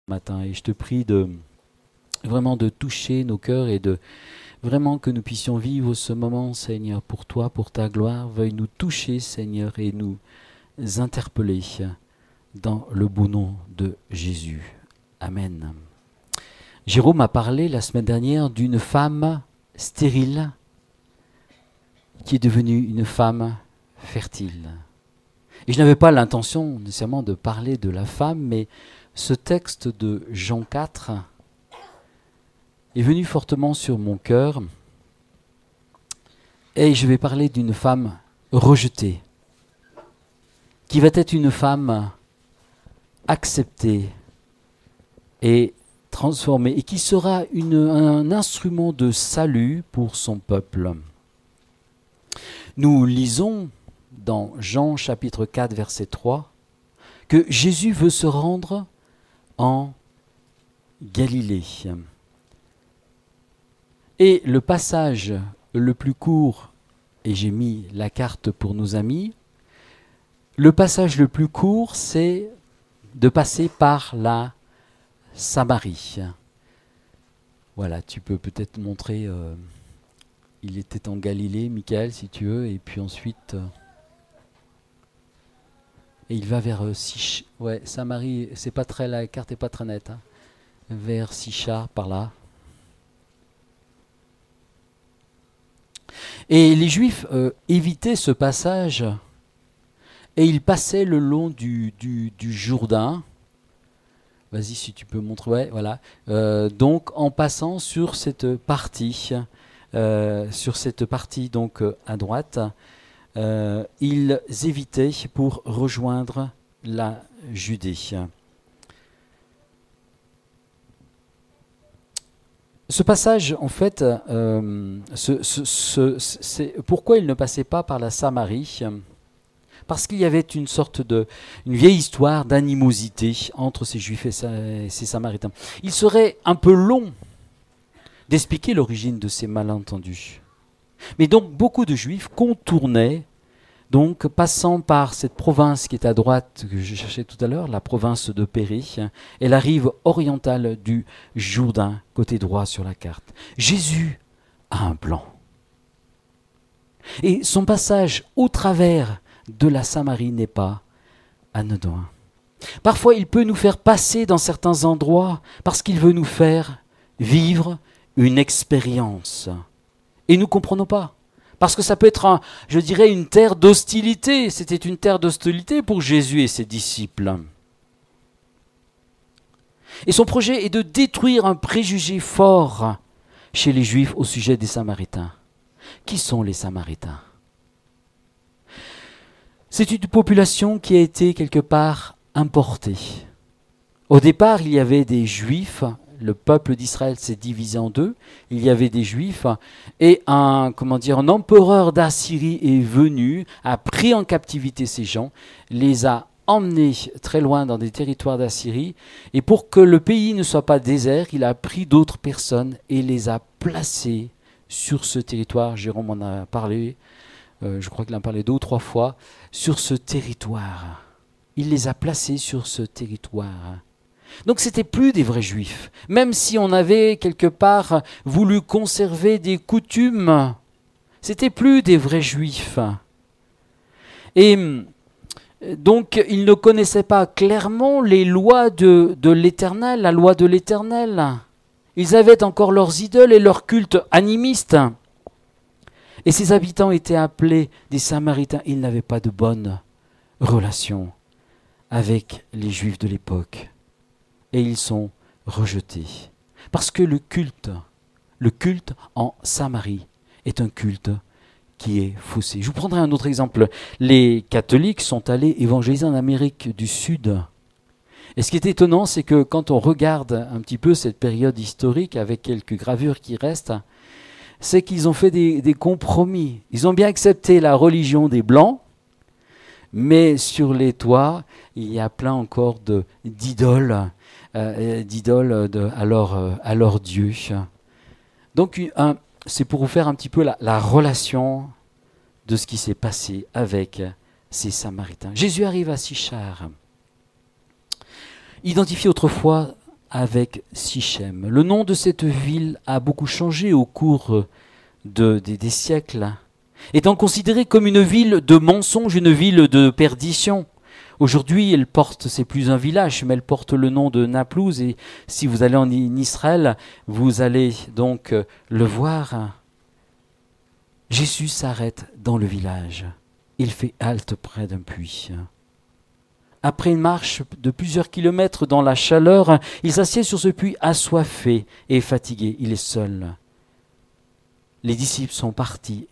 matin. Et je te prie de vraiment de toucher nos cœurs et de vraiment que nous puissions vivre ce moment, Seigneur, pour toi, pour ta gloire. Veuille nous toucher, Seigneur, et nous interpeller dans le beau nom de Jésus. Amen. Jérôme a parlé la semaine dernière d'une femme stérile qui est devenue une femme fertile. Et je n'avais pas l'intention nécessairement de parler de la femme, mais ce texte de Jean 4 est venu fortement sur mon cœur. Et je vais parler d'une femme rejetée, qui va être une femme acceptée et transformée, et qui sera un instrument de salut pour son peuple. Nous lisons dans Jean chapitre 4, verset 3, que Jésus veut se rendre en Galilée. Et le passage le plus court, et j'ai mis la carte pour nos amis, le passage le plus court, c'est de passer par la Samarie. Voilà, tu peux peut-être montrer, il était en Galilée, Michael, si tu veux, et puis ensuite... et il va vers Samarie, c'est pas très, la carte n'est pas très nette, hein, vers Sichar, par là. Et les Juifs évitaient ce passage et ils passaient le long du Jourdain. Vas-y, si tu peux montrer. Ouais, voilà. Donc en passant sur cette partie, donc à droite, ils évitaient pour rejoindre la Judée. Ce passage, en fait, c'est pourquoi il ne passait pas par la Samarie? Parce qu'il y avait une vieille histoire d'animosité entre ces Juifs et ces Samaritains. Il serait un peu long d'expliquer l'origine de ces malentendus. Mais donc, beaucoup de Juifs contournaient, donc passant par cette province qui est à droite, que je cherchais tout à l'heure, la province de Péri, et la rive orientale du Jourdain, côté droit sur la carte. Jésus a un plan. Et son passage au travers de la Samarie n'est pas anodin. Parfois, il peut nous faire passer dans certains endroits parce qu'il veut nous faire vivre une expérience. Et nous ne comprenons pas. Parce que ça peut être, je dirais, une terre d'hostilité. C'était une terre d'hostilité pour Jésus et ses disciples. Et son projet est de détruire un préjugé fort chez les Juifs au sujet des Samaritains. Qui sont les Samaritains? C'est une population qui a été quelque part importée. Au départ, il y avait des Juifs. Le peuple d'Israël s'est divisé en deux. Il y avait des Juifs et un empereur d'Assyrie est venu, a pris en captivité ces gens, les a emmenés très loin dans des territoires d'Assyrie. Et pour que le pays ne soit pas désert, il a pris d'autres personnes et les a placés sur ce territoire. Jérôme en a parlé, je crois qu'il en a parlé 2 ou 3 fois, sur ce territoire. Il les a placés sur ce territoire. Donc c'était plus des vrais Juifs, même si on avait quelque part voulu conserver des coutumes, c'était plus des vrais Juifs. Et donc ils ne connaissaient pas clairement les lois de l'Éternel, la loi de l'Éternel. Ils avaient encore leurs idoles et leur culte animiste. Et ces habitants étaient appelés des Samaritains. Ils n'avaient pas de bonnes relations avec les Juifs de l'époque. Et ils sont rejetés. Parce que le culte en Samarie est un culte qui est faussé. Je vous prendrai un autre exemple. Les catholiques sont allés évangéliser en Amérique du Sud. Et ce qui est étonnant, c'est que quand on regarde un petit peu cette période historique avec quelques gravures qui restent, c'est qu'ils ont fait des compromis. Ils ont bien accepté la religion des Blancs, mais sur les toits, il y a plein encore d'idoles à leur Dieu. Donc c'est pour vous faire un petit peu la relation de ce qui s'est passé avec ces Samaritains. Jésus arrive à Sichar. Identifié autrefois avec Sichem. Le nom de cette ville a beaucoup changé au cours des siècles, étant considérée comme une ville de mensonge, une ville de perdition. Aujourd'hui, c'est plus un village, mais elle porte le nom de Naplouse. Et si vous allez en Israël, vous allez donc le voir. Jésus s'arrête dans le village. Il fait halte près d'un puits. Après une marche de plusieurs kilomètres dans la chaleur, il s'assied sur ce puits assoiffé et fatigué. Il est seul. Les disciples sont partis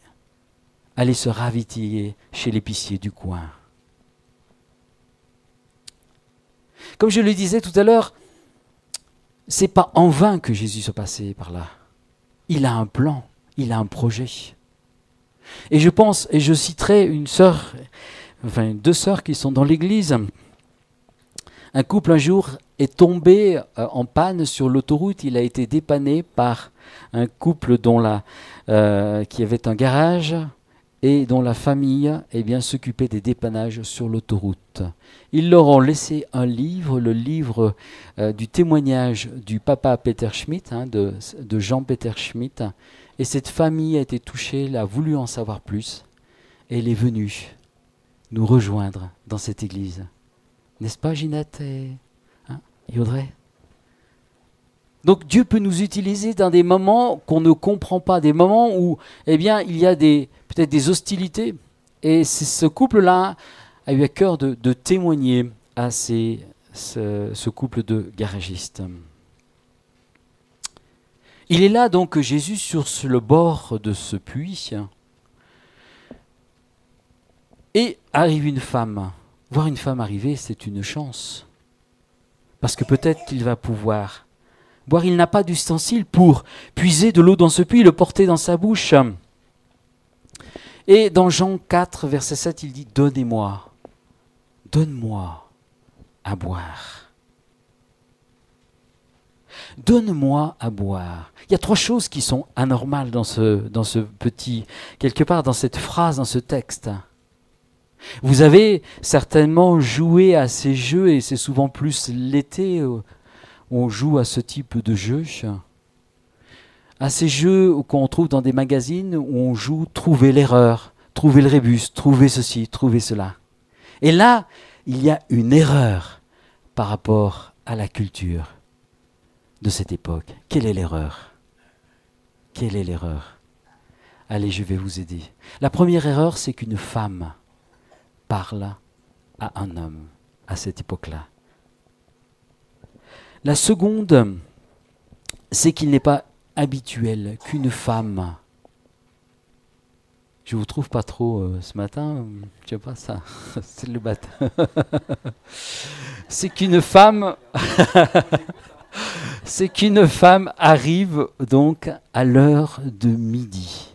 aller se ravitailler chez l'épicier du coin. Comme je le disais tout à l'heure, c'est pas en vain que Jésus se passait par là. Il a un plan, il a un projet. Et je pense, et je citerai deux sœurs qui sont dans l'église. Un couple un jour est tombé en panne sur l'autoroute. Il a été dépanné par un couple qui avait un garage et dont la famille s'occupait des dépannages sur l'autoroute. Ils leur ont laissé un livre, le livre du témoignage du papa Peter Schmidt, de Jean Peter Schmidt. Et cette famille a été touchée, elle a voulu en savoir plus, et elle est venue nous rejoindre dans cette église. N'est-ce pas, Ginette et Audrey? Donc Dieu peut nous utiliser dans des moments qu'on ne comprend pas, des moments où il y a peut-être des hostilités. Et ce couple-là a eu à cœur de témoigner à ce couple de garagistes. Il est là donc Jésus sur le bord de ce puits et arrive une femme. Voir une femme arriver, c'est une chance. Parce que peut-être qu'il va pouvoir boire. Il n'a pas d'ustensile pour puiser de l'eau dans ce puits, le porter dans sa bouche. Et dans Jean 4, verset 7, il dit « Donne-moi à boire. Donne-moi à boire. » Il y a trois choses qui sont anormales dans ce petit, quelque part dans cette phrase, dans ce texte. Vous avez certainement joué à ces jeux, et c'est souvent plus l'été où on joue à ce type de jeu. À ces jeux qu'on trouve dans des magazines où on joue trouver l'erreur, trouver le rébus, trouver ceci, trouver cela. Et là, il y a une erreur par rapport à la culture de cette époque. Quelle est l'erreur? Quelle est l'erreur? Allez, je vais vous aider. La première erreur, c'est qu'une femme parle à un homme à cette époque-là. La seconde, c'est qu'il n'est pas habituel qu'une femme... Je vous trouve pas trop ce matin, je sais pas ça, c'est le matin. C'est qu'une femme... c'est qu'une femme arrive donc à l'heure de midi.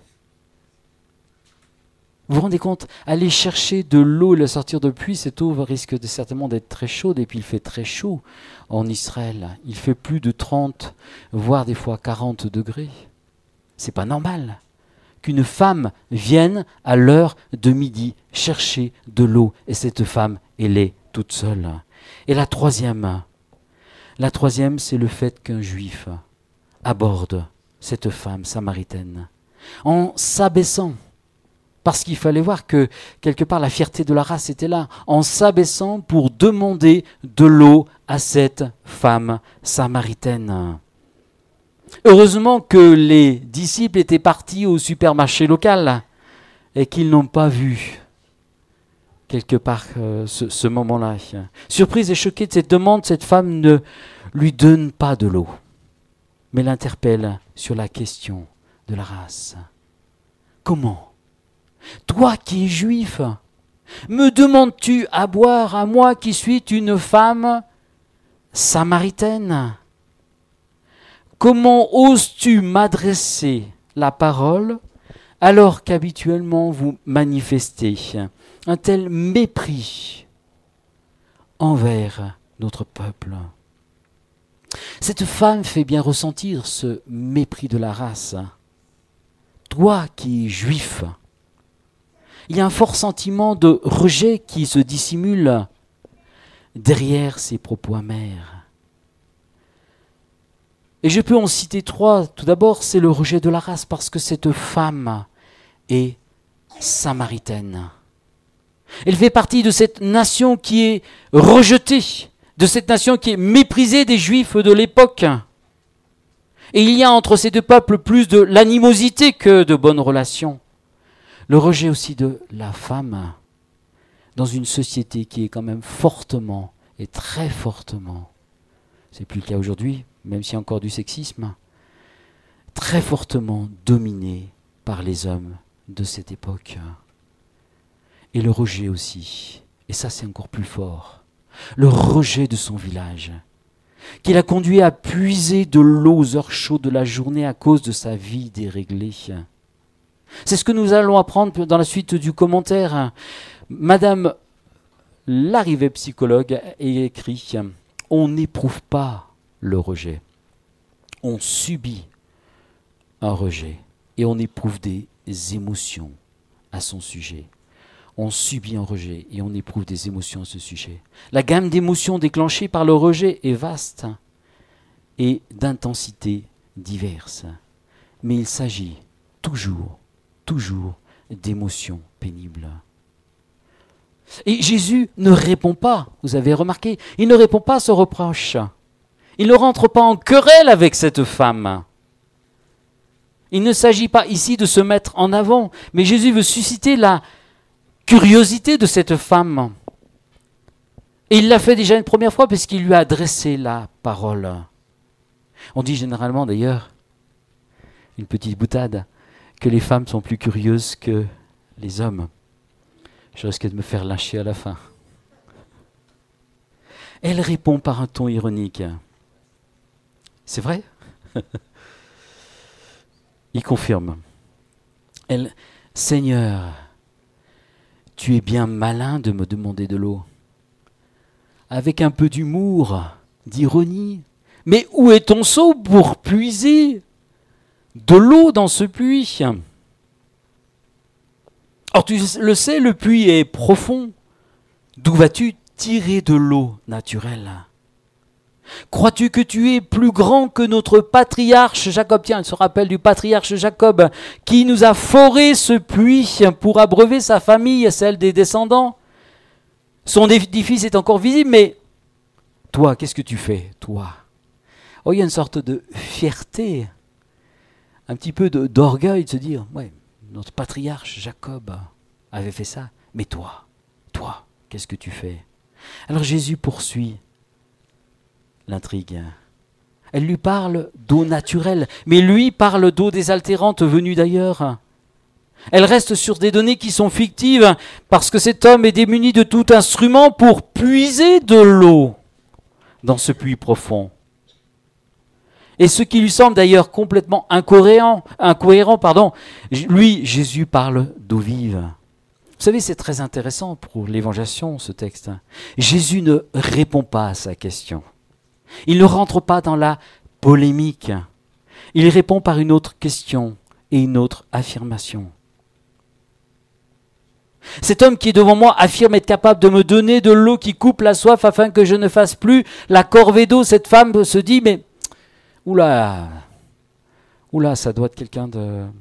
Vous vous rendez compte, aller chercher de l'eau et la sortir de puits, cette eau risque certainement d'être très chaude, et puis il fait très chaud en Israël. Il fait plus de 30, voire des fois 40 degrés. C'est pas normal qu'une femme vienne à l'heure de midi chercher de l'eau, et cette femme, elle est toute seule. Et la troisième, c'est le fait qu'un juif aborde cette femme samaritaine en s'abaissant. Parce qu'il fallait voir que, quelque part, la fierté de la race était là, en s'abaissant pour demander de l'eau à cette femme samaritaine. Heureusement que les disciples étaient partis au supermarché local et qu'ils n'ont pas vu, quelque part, ce moment-là. Surprise et choquée de cette demande, cette femme ne lui donne pas de l'eau, mais l'interpelle sur la question de la race. Comment ? Toi qui es juif, me demandes-tu à boire à moi qui suis une femme samaritaine? Comment oses-tu m'adresser la parole alors qu'habituellement vous manifestez un tel mépris envers notre peuple? Cette femme fait bien ressentir ce mépris de la race. Toi qui es juif, il y a un fort sentiment de rejet qui se dissimule derrière ces propos amers. Et je peux en citer 3. Tout d'abord, c'est le rejet de la race, parce que cette femme est samaritaine. Elle fait partie de cette nation qui est rejetée, de cette nation qui est méprisée des Juifs de l'époque. Et il y a entre ces deux peuples plus de l'animosité que de bonnes relations. Le rejet aussi de la femme dans une société qui est quand même fortement et très fortement, c'est plus le cas aujourd'hui, même s'il y a encore du sexisme, très fortement dominée par les hommes de cette époque. Et le rejet aussi, et ça c'est encore plus fort, le rejet de son village, qui l'a conduit à puiser de l'eau aux heures chaudes de la journée à cause de sa vie déréglée. C'est ce que nous allons apprendre dans la suite du commentaire. Madame Larrivée, psychologue, a écrit « On n'éprouve pas le rejet, on subit un rejet et on éprouve des émotions à son sujet. On subit un rejet et on éprouve des émotions à ce sujet. La gamme d'émotions déclenchées par le rejet est vaste et d'intensité diverses. Mais il s'agit toujours d'émotions pénibles. Et Jésus ne répond pas, vous avez remarqué, il ne répond pas à ce reproche. Il ne rentre pas en querelle avec cette femme. Il ne s'agit pas ici de se mettre en avant, mais Jésus veut susciter la curiosité de cette femme. Et il l'a fait déjà une première fois parce qu'il lui a adressé la parole. On dit généralement d'ailleurs, une petite boutade, que les femmes sont plus curieuses que les hommes. Je risque de me faire lyncher à la fin. Elle répond par un ton ironique. C'est vrai? Il confirme. Elle, Seigneur, tu es bien malin de me demander de l'eau. Avec un peu d'humour, d'ironie. Mais où est ton seau pour puiser de l'eau dans ce puits? Or tu le sais, le puits est profond. D'où vas-tu tirer de l'eau naturelle? Crois-tu que tu es plus grand que notre patriarche Jacob? Tiens, elle se rappelle du patriarche Jacob qui nous a foré ce puits pour abreuver sa famille, celle des descendants. Son édifice est encore visible, mais toi, qu'est-ce que tu fais, toi? Oh, il y a une sorte de fierté, un petit peu d'orgueil de se dire, ouais, notre patriarche Jacob avait fait ça, mais toi, qu'est-ce que tu fais? Alors Jésus poursuit l'intrigue. Elle lui parle d'eau naturelle, mais lui parle d'eau désaltérante venue d'ailleurs. Elle reste sur des données qui sont fictives, parce que cet homme est démuni de tout instrument pour puiser de l'eau dans ce puits profond. Et ce qui lui semble d'ailleurs complètement incohérent, lui, Jésus parle d'eau vive. Vous savez, c'est très intéressant pour l'évangélisation, ce texte. Jésus ne répond pas à sa question. Il ne rentre pas dans la polémique. Il répond par une autre question et une autre affirmation. Cet homme qui est devant moi affirme être capable de me donner de l'eau qui coupe la soif afin que je ne fasse plus la corvée d'eau. Cette femme se dit, mais oula, ça doit être quelqu'un de un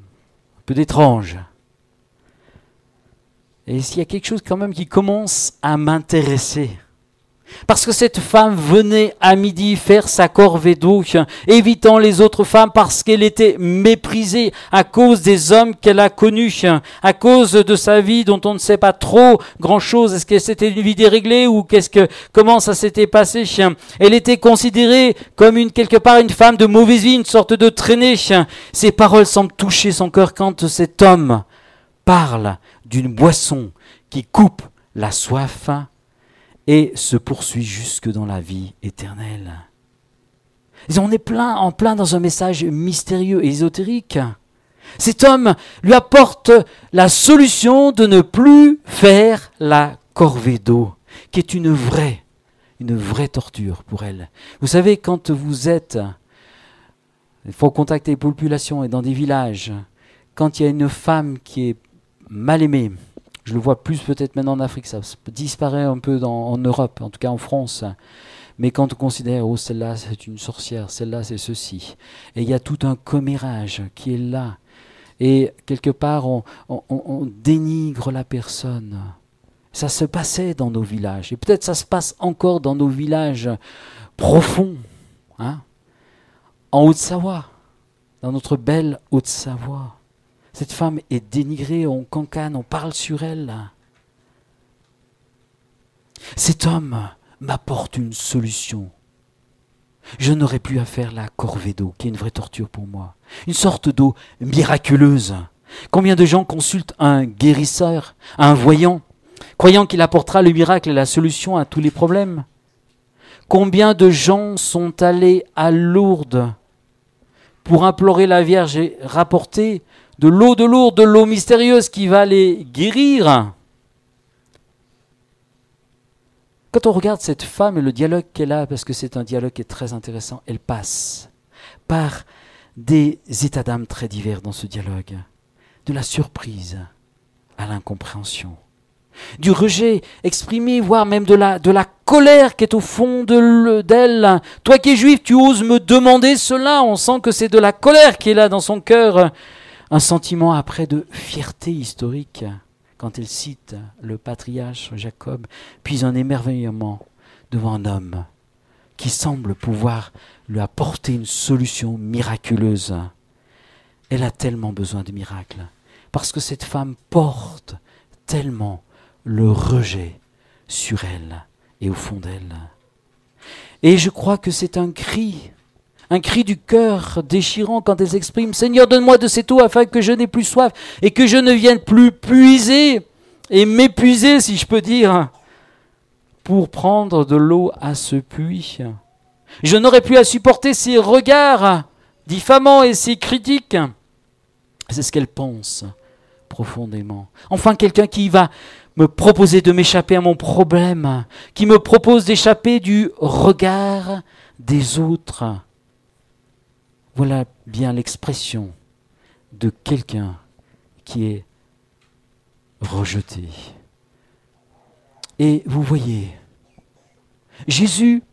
peu d'étrange. Et s'il y a quelque chose quand même qui commence à m'intéresser, parce que cette femme venait à midi faire sa corvée d'eau, évitant les autres femmes parce qu'elle était méprisée à cause des hommes qu'elle a connus, à cause de sa vie dont on ne sait pas trop grand-chose. Est-ce que c'était une vie déréglée ou comment ça s'était passé? Elle était considérée comme quelque part une femme de mauvaise vie, une sorte de traînée. Ces paroles semblent toucher son cœur quand cet homme parle d'une boisson qui coupe la soif et se poursuit jusque dans la vie éternelle. Et on est en plein dans un message mystérieux et ésotérique. Cet homme lui apporte la solution de ne plus faire la corvée d'eau, qui est une vraie torture pour elle. Vous savez, quand vous êtes au contact des populations et dans des villages, quand il y a une femme qui est mal aimée, je le vois plus peut-être maintenant en Afrique, ça disparaît un peu en Europe, en tout cas en France. Mais quand on considère, oh celle-là c'est une sorcière, celle-là c'est ceci, et il y a tout un commérage qui est là, et quelque part on dénigre la personne. Ça se passait dans nos villages, et peut-être ça se passe encore dans nos villages profonds, hein, en Haute-Savoie, dans notre belle Haute-Savoie. Cette femme est dénigrée, on cancane, on parle sur elle. Cet homme m'apporte une solution. Je n'aurai plus à faire la corvée d'eau, qui est une vraie torture pour moi. Une sorte d'eau miraculeuse. Combien de gens consultent un guérisseur, un voyant, croyant qu'il apportera le miracle et la solution à tous les problèmes? Combien de gens sont allés à Lourdes pour implorer la Vierge et rapporter de Lourdes, de l'eau mystérieuse qui va les guérir? Quand on regarde cette femme et le dialogue qu'elle a, parce que c'est un dialogue qui est très intéressant, elle passe par des états d'âme très divers dans ce dialogue. De la surprise à l'incompréhension. Du rejet exprimé, voire même de la colère qui est au fond d'elle. Toi qui es juif, tu oses me demander cela. On sent que c'est de la colère qui est là dans son cœur. Un sentiment après de fierté historique, quand elle cite le patriarche Jacob, puis un émerveillement devant un homme qui semble pouvoir lui apporter une solution miraculeuse. Elle a tellement besoin de miracles, parce que cette femme porte tellement le rejet sur elle et au fond d'elle. Et je crois que c'est un cri du cœur déchirant quand elle s'exprime « Seigneur, donne-moi de cette eau afin que je n'ai plus soif et que je ne vienne plus puiser et m'épuiser, si je peux dire, pour prendre de l'eau à ce puits. Je n'aurai plus à supporter ces regards diffamants et ces critiques. » C'est ce qu'elle pense profondément. Enfin, quelqu'un qui va me proposer de m'échapper à mon problème, qui me propose d'échapper du regard des autres. Voilà bien l'expression de quelqu'un qui est rejeté. Et vous voyez, Jésus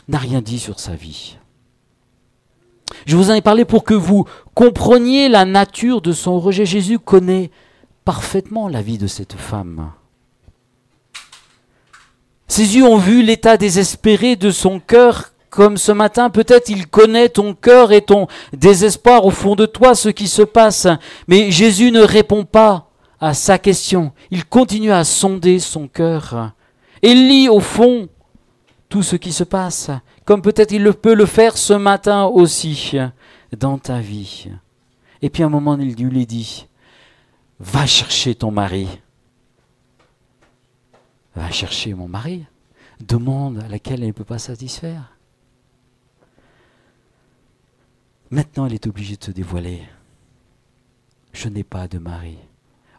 n'a rien dit sur sa vie. Je vous en ai parlé pour que vous compreniez la nature de son rejet. Jésus connaît parfaitement la vie de cette femme. Ses yeux ont vu l'état désespéré de son cœur. Comme ce matin, peut-être il connaît ton cœur et ton désespoir au fond de toi, ce qui se passe. Mais Jésus ne répond pas à sa question. Il continue à sonder son cœur. Et il lit au fond tout ce qui se passe, comme peut-être il peut le faire ce matin aussi dans ta vie. Et puis à un moment, il lui dit, va chercher ton mari. Va chercher mon mari. Demande à laquelle elle ne peut pas satisfaire. Maintenant, elle est obligée de se dévoiler. Je n'ai pas de mari.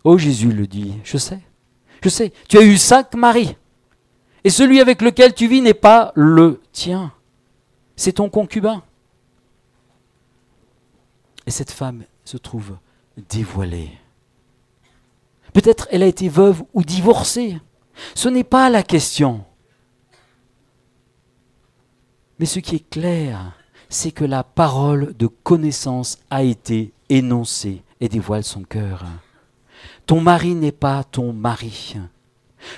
Oh, Jésus le dit, je sais, tu as eu 5 maris. Et celui avec lequel tu vis n'est pas le tien. C'est ton concubin. Et cette femme se trouve dévoilée. Peut-être elle a été veuve ou divorcée. Ce n'est pas la question. Mais ce qui est clair, c'est que la parole de connaissance a été énoncée et dévoile son cœur. Ton mari n'est pas ton mari.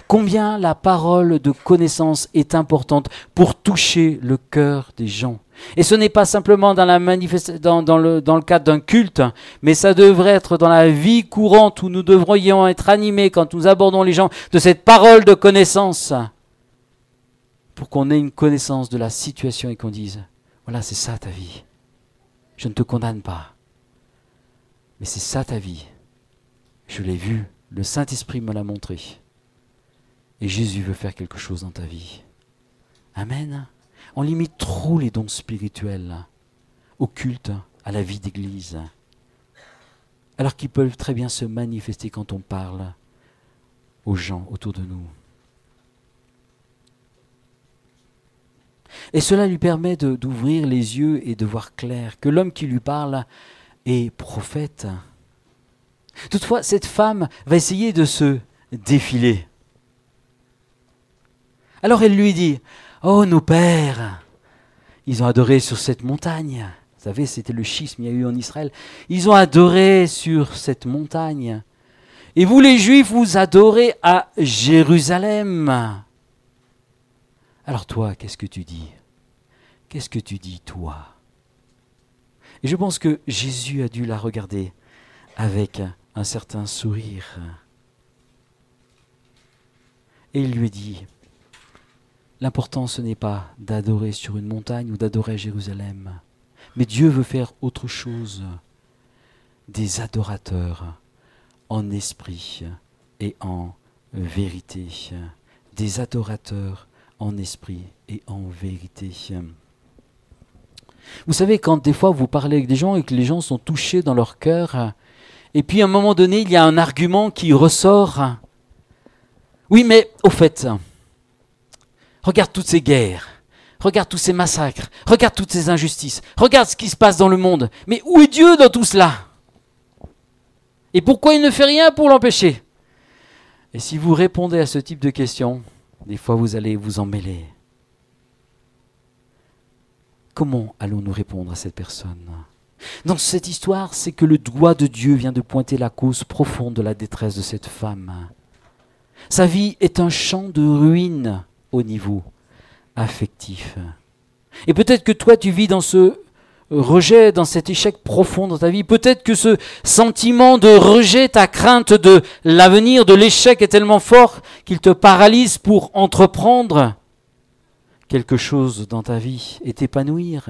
Combien la parole de connaissance est importante pour toucher le cœur des gens. Et ce n'est pas simplement dans le cadre d'un culte, mais ça devrait être dans la vie courante où nous devrions être animés quand nous abordons les gens de cette parole de connaissance, pour qu'on ait une connaissance de la situation et qu'on dise voilà, c'est ça ta vie. Je ne te condamne pas. Mais c'est ça ta vie. Je l'ai vu. Le Saint-Esprit me l'a montré. Et Jésus veut faire quelque chose dans ta vie. Amen. On limite trop les dons spirituels au culte, à la vie d'église. Alors qu'ils peuvent très bien se manifester quand on parle aux gens autour de nous. Et cela lui permet d'ouvrir les yeux et de voir clair que l'homme qui lui parle est prophète. Toutefois, cette femme va essayer de se défiler. Alors elle lui dit, « Oh, nos pères, ils ont adoré sur cette montagne. Vous savez, c'était le schisme qu'il y a eu en Israël. Ils ont adoré sur cette montagne. Et vous, les Juifs, vous adorez à Jérusalem. Alors toi, qu'est-ce que tu dis? Qu'est-ce que tu dis, toi? Et je pense que Jésus a dû la regarder avec un certain sourire. Et il lui dit, l'important ce n'est pas d'adorer sur une montagne ou d'adorer à Jérusalem, mais Dieu veut faire autre chose, des adorateurs en esprit et en vérité, des adorateurs en esprit et en vérité. Vous savez, quand des fois vous parlez avec des gens et que les gens sont touchés dans leur cœur, et puis à un moment donné, il y a un argument qui ressort. Oui, mais au fait, regarde toutes ces guerres, regarde tous ces massacres, regarde toutes ces injustices, regarde ce qui se passe dans le monde. Mais où est Dieu dans tout cela? Et pourquoi il ne fait rien pour l'empêcher? Et si vous répondez à ce type de questions, des fois vous allez vous en mêler. Comment allons-nous répondre à cette personne? Dans cette histoire, c'est que le doigt de Dieu vient de pointer la cause profonde de la détresse de cette femme. Sa vie est un champ de ruines au niveau affectif. Et peut-être que toi, tu vis dans ce rejet, dans cet échec profond dans ta vie. Peut-être que ce sentiment de rejet, ta crainte de l'avenir, de l'échec est tellement fort qu'il te paralyse pour entreprendre quelque chose dans ta vie et t'épanouir.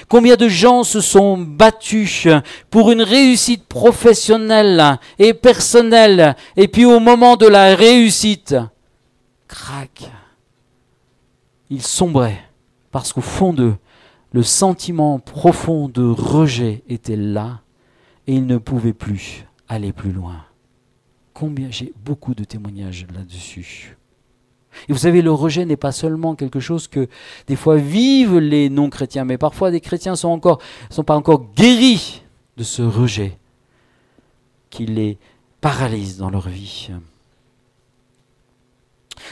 Combien de gens se sont battus pour une réussite professionnelle et personnelle, et puis au moment de la réussite, crac, ils sombraient, parce qu'au fond d'eux, le sentiment profond de rejet était là, et ils ne pouvaient plus aller plus loin. Combien, j'ai beaucoup de témoignages là-dessus. Et vous savez, le rejet n'est pas seulement quelque chose que des fois vivent les non-chrétiens, mais parfois des chrétiens sont pas encore guéris de ce rejet qui les paralyse dans leur vie.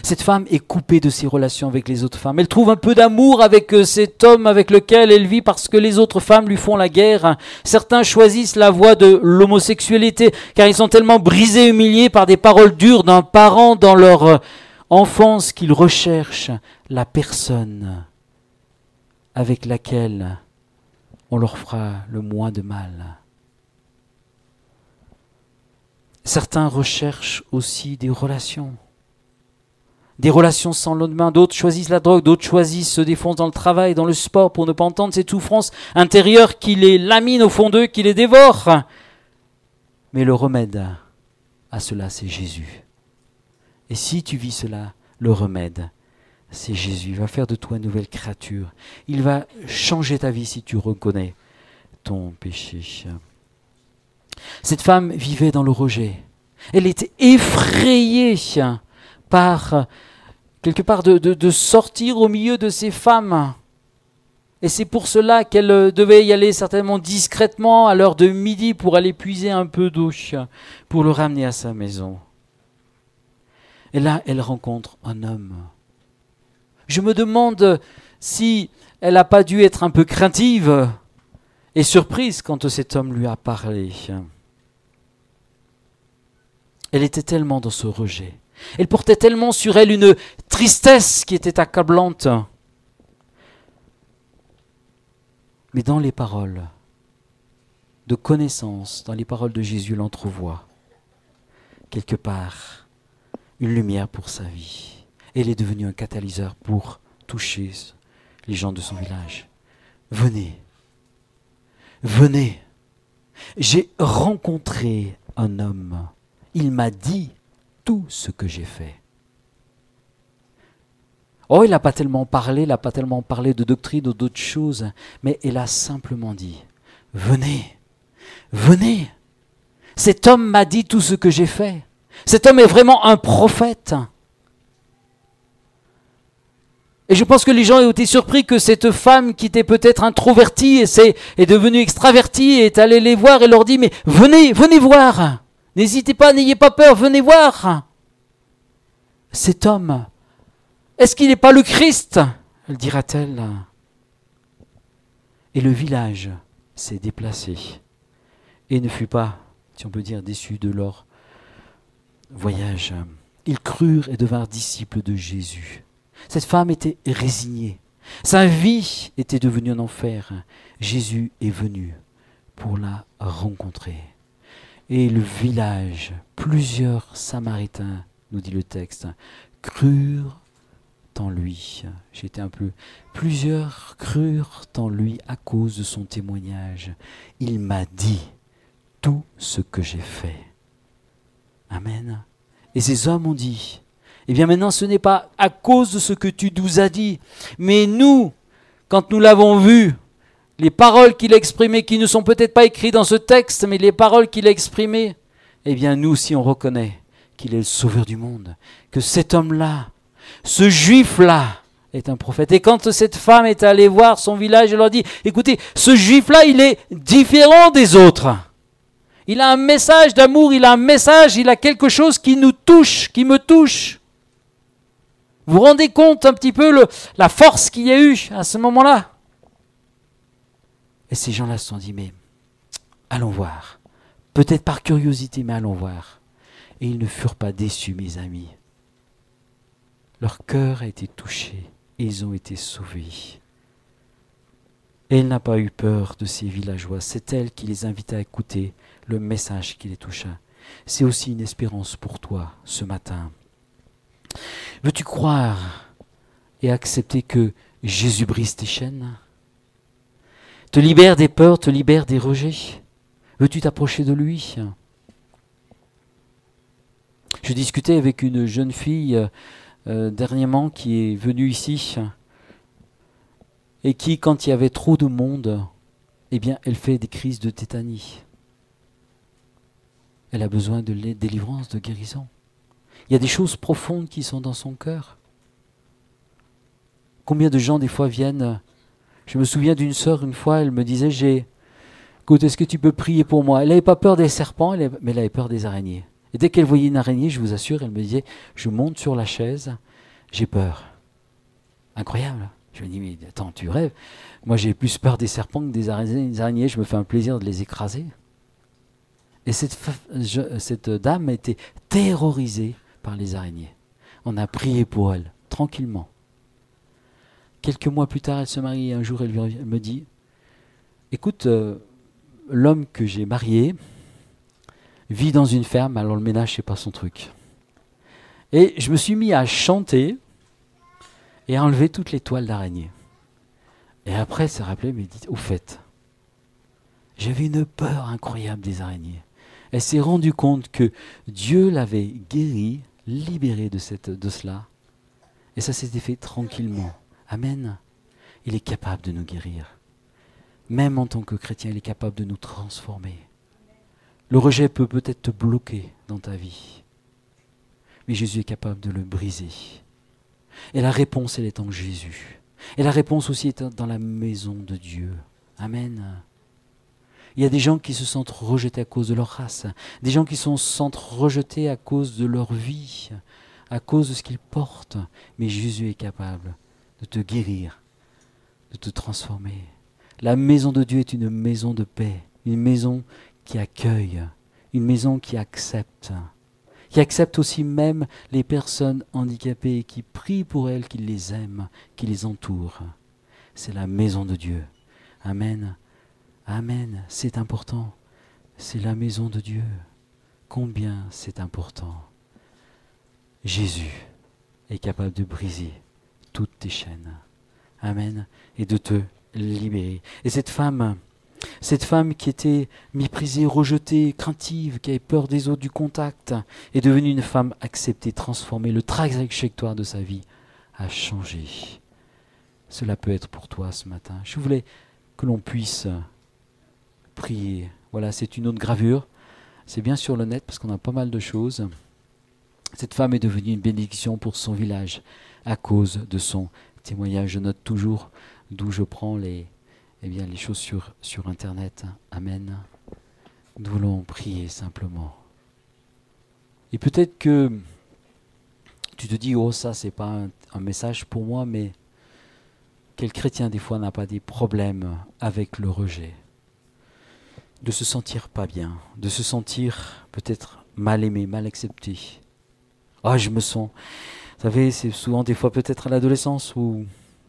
Cette femme est coupée de ses relations avec les autres femmes. Elle trouve un peu d'amour avec cet homme avec lequel elle vit parce que les autres femmes lui font la guerre. Certains choisissent la voie de l'homosexualité car ils sont tellement brisés et humiliés par des paroles dures d'un parent dans leur enfance qu'ils recherchent la personne avec laquelle on leur fera le moins de mal. Certains recherchent aussi des relations sans lendemain. D'autres choisissent la drogue, d'autres choisissent se défoncer dans le travail, dans le sport pour ne pas entendre cette souffrance intérieure qui les lamine au fond d'eux, qui les dévore. Mais le remède à cela, c'est Jésus. Et si tu vis cela, le remède, c'est Jésus. Il va faire de toi une nouvelle créature. Il va changer ta vie si tu reconnais ton péché. Cette femme vivait dans le rejet. Elle était effrayée par, quelque part, de sortir au milieu de ces femmes. Et c'est pour cela qu'elle devait y aller certainement discrètement à l'heure de midi pour aller puiser un peu d'eau, pour le ramener à sa maison. Et là, elle rencontre un homme. Je me demande si elle n'a pas dû être un peu craintive et surprise quand cet homme lui a parlé. Elle était tellement dans ce rejet. Elle portait tellement sur elle une tristesse qui était accablante. Mais dans les paroles de connaissance, dans les paroles de Jésus, elle entrevoit quelque part une lumière pour sa vie. Elle est devenue un catalyseur pour toucher les gens de son village. Venez, venez. J'ai rencontré un homme. Il m'a dit tout ce que j'ai fait. Oh, il n'a pas tellement parlé, de doctrine ou d'autres choses, mais il a simplement dit, venez, venez. Cet homme m'a dit tout ce que j'ai fait. Cet homme est vraiment un prophète. Et je pense que les gens ont été surpris que cette femme qui était peut-être introvertie est devenue extravertie et est allée les voir et leur dit, mais venez, venez voir. N'hésitez pas, n'ayez pas peur, venez voir. Cet homme Est-ce qu'il n'est pas le Christ? Elle dira-t-elle. Et le village s'est déplacé et ne fut pas, si on peut dire, déçu de leur voyage. Ils crurent et devinrent disciples de Jésus. Cette femme était résignée. Sa vie était devenue un enfer. Jésus est venu pour la rencontrer. Et le village, plusieurs Samaritains, nous dit le texte, crurent en lui. J'étais un peu... Plusieurs crurent en lui à cause de son témoignage. Il m'a dit tout ce que j'ai fait. Amen. Et ces hommes ont dit, eh bien maintenant ce n'est pas à cause de ce que tu nous as dit, mais nous, quand nous l'avons vu, les paroles qu'il a exprimées, qui ne sont peut-être pas écrites dans ce texte, mais les paroles qu'il a exprimées, eh bien nous aussi on reconnaît qu'il est le sauveur du monde, que cet homme-là, ce juif-là, est un prophète. Et quand cette femme est allée voir son village, elle leur dit, écoutez, ce juif-là, il est différent des autres. Il a un message d'amour, il a un message, il a quelque chose qui nous touche, qui me touche. Vous vous rendez compte un petit peu la force qu'il y a eu à ce moment-là? Et ces gens-là se sont dit, mais allons voir. Peut-être par curiosité, mais allons voir. Et ils ne furent pas déçus, mes amis. Leur cœur a été touché et ils ont été sauvés. Et elle n'a pas eu peur de ces villageois. C'est elle qui les invita à écouter le message qui les toucha. C'est aussi une espérance pour toi ce matin. Veux-tu croire et accepter que Jésus brise tes chaînes, te libère des peurs, te libère des rejets? Veux-tu t'approcher de lui? Je discutais avec une jeune fille dernièrement qui est venue ici et qui, quand il y avait trop de monde, eh bien, elle fait des crises de tétanie. Elle a besoin de délivrance, de guérison. Il y a des choses profondes qui sont dans son cœur. Combien de gens, des fois, viennent... Je me souviens d'une sœur, une fois, elle me disait, écoute, est-ce que tu peux prier pour moi? Elle n'avait pas peur des serpents, mais elle avait peur des araignées. Et dès qu'elle voyait une araignée, je vous assure, elle me disait, je monte sur la chaise, j'ai peur. Incroyable. Je me dis, mais attends, tu rêves. Moi, j'ai plus peur des serpents que des araignées, je me fais un plaisir de les écraser. Et cette dame était terrorisée par les araignées. On a prié pour elle, tranquillement. Quelques mois plus tard, elle se marie et un jour, elle me dit, écoute, l'homme que j'ai marié vit dans une ferme, alors le ménage, c'est pas son truc. Et je me suis mis à chanter et à enlever toutes les toiles d'araignée. Et après, elle s'est rappelée, mais dit, au fait, j'avais une peur incroyable des araignées. Elle s'est rendue compte que Dieu l'avait guérie, libérée de cela. Et ça s'était fait tranquillement. Amen. Il est capable de nous guérir. Même en tant que chrétien, il est capable de nous transformer. Le rejet peut peut-être te bloquer dans ta vie. Mais Jésus est capable de le briser. Et la réponse, elle est en Jésus. Et la réponse aussi est dans la maison de Dieu. Amen. Il y a des gens qui se sentent rejetés à cause de leur race. Des gens qui se sentent rejetés à cause de leur vie, à cause de ce qu'ils portent. Mais Jésus est capable de te guérir, de te transformer. La maison de Dieu est une maison de paix, une maison qui accueille, une maison qui accepte aussi même les personnes handicapées, qui prient pour elles, qui les aiment, qui les entourent. C'est la maison de Dieu. Amen. Amen. C'est important. C'est la maison de Dieu. Combien c'est important. Jésus est capable de briser toutes tes chaînes. Amen. Et de te libérer. Et cette femme qui était méprisée, rejetée, craintive, qui avait peur des autres, du contact, est devenue une femme acceptée, transformée. Le trajectoire de sa vie a changé. Cela peut être pour toi ce matin. Je voulais que l'on puisse prier. Voilà, c'est une autre gravure. C'est bien sur le net parce qu'on a pas mal de choses. Cette femme est devenue une bénédiction pour son village à cause de son témoignage. Je note toujours d'où je prends les choses sur Internet. Amen. Nous voulons prier simplement. Et peut-être que Tu te dis, oh ça c'est pas un message pour moi, mais quel chrétien des fois n'a pas des problèmes avec le rejet? De se sentir pas bien, de se sentir peut-être mal aimé, mal accepté. Ah, je me sens... Vous savez, c'est souvent des fois peut-être à l'adolescence où...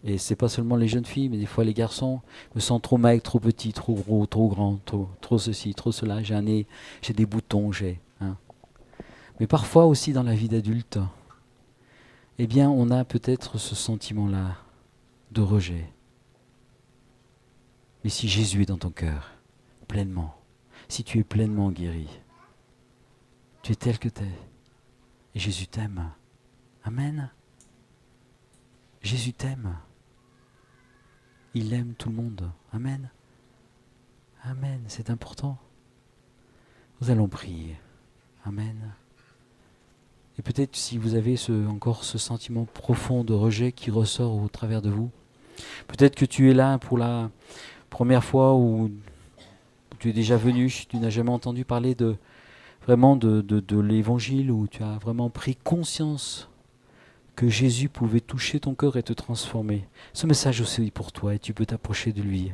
Et c'est pas seulement les jeunes filles, mais des fois les garçons me sentent trop maigre, trop petit, trop gros, trop grand, trop ceci, trop cela. J'ai un nez, j'ai des boutons, hein. Mais parfois aussi dans la vie d'adulte, eh bien on a peut-être ce sentiment-là de rejet. Mais si Jésus est dans ton cœur, pleinement, si tu es pleinement guéri, tu es tel que tu es, et Jésus t'aime. Amen. Jésus t'aime. Il aime tout le monde. Amen. Amen, c'est important. Nous allons prier. Amen. Et peut-être si vous avez encore ce sentiment profond de rejet qui ressort au travers de vous, peut-être que tu es là pour la première fois ou tu es déjà venu, tu n'as jamais entendu parler de l'évangile, où tu as vraiment pris conscience que Jésus pouvait toucher ton cœur et te transformer. Ce message aussi est pour toi et tu peux t'approcher de lui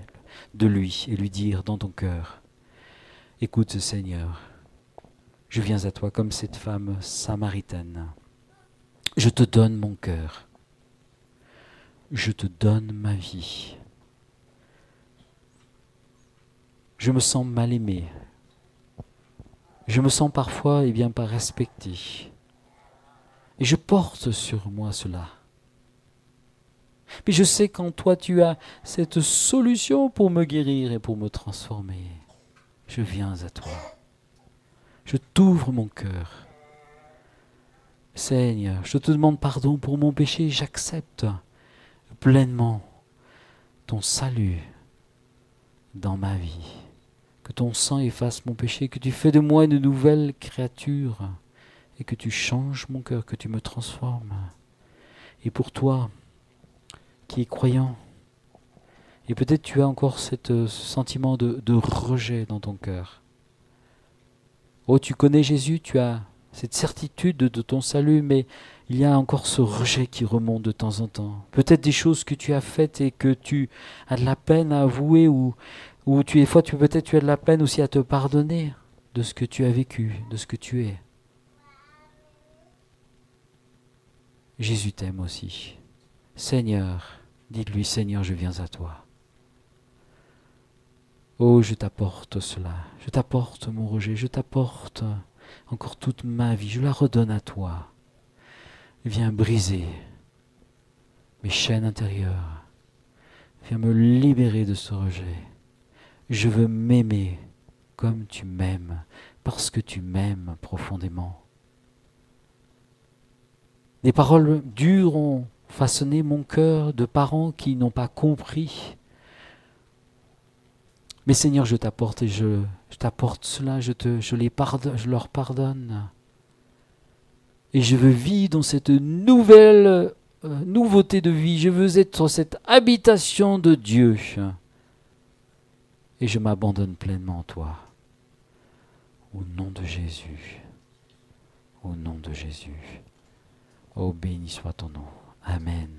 et lui dire dans ton cœur, écoute Seigneur, je viens à toi comme cette femme samaritaine. Je te donne mon cœur. Je te donne ma vie. Je me sens mal aimé. Je me sens parfois pas respecté. Et je porte sur moi cela. Mais je sais qu'en toi tu as cette solution pour me guérir et pour me transformer. Je viens à toi. Je t'ouvre mon cœur. Seigneur, je te demande pardon pour mon péché. J'accepte pleinement ton salut dans ma vie. Que ton sang efface mon péché, que tu fais de moi une nouvelle créature et que tu changes mon cœur, que tu me transformes. Et pour toi, qui es croyant, et peut-être tu as encore ce sentiment de rejet dans ton cœur. Oh, tu connais Jésus, tu as cette certitude de ton salut, mais il y a encore ce rejet qui remonte de temps en temps. Peut-être des choses que tu as faites et que tu as de la peine à avouer, ou peut-être tu as de la peine aussi à te pardonner de ce que tu as vécu, de ce que tu es. Jésus t'aime aussi. Seigneur, dites-lui, Seigneur, je viens à toi. Oh, je t'apporte cela, je t'apporte mon rejet, je t'apporte encore toute ma vie, je la redonne à toi. Viens briser mes chaînes intérieures, viens me libérer de ce rejet. Je veux m'aimer comme tu m'aimes, parce que tu m'aimes profondément. Des paroles dures ont façonné mon cœur de parents qui n'ont pas compris. Mais Seigneur, je t'apporte et je t'apporte cela, je leur pardonne. Et je veux vivre dans cette nouvelle nouveauté de vie. Je veux être cette habitation de Dieu. Et je m'abandonne pleinement en toi. Au nom de Jésus. Au nom de Jésus. Oh, béni soit ton nom. Amen.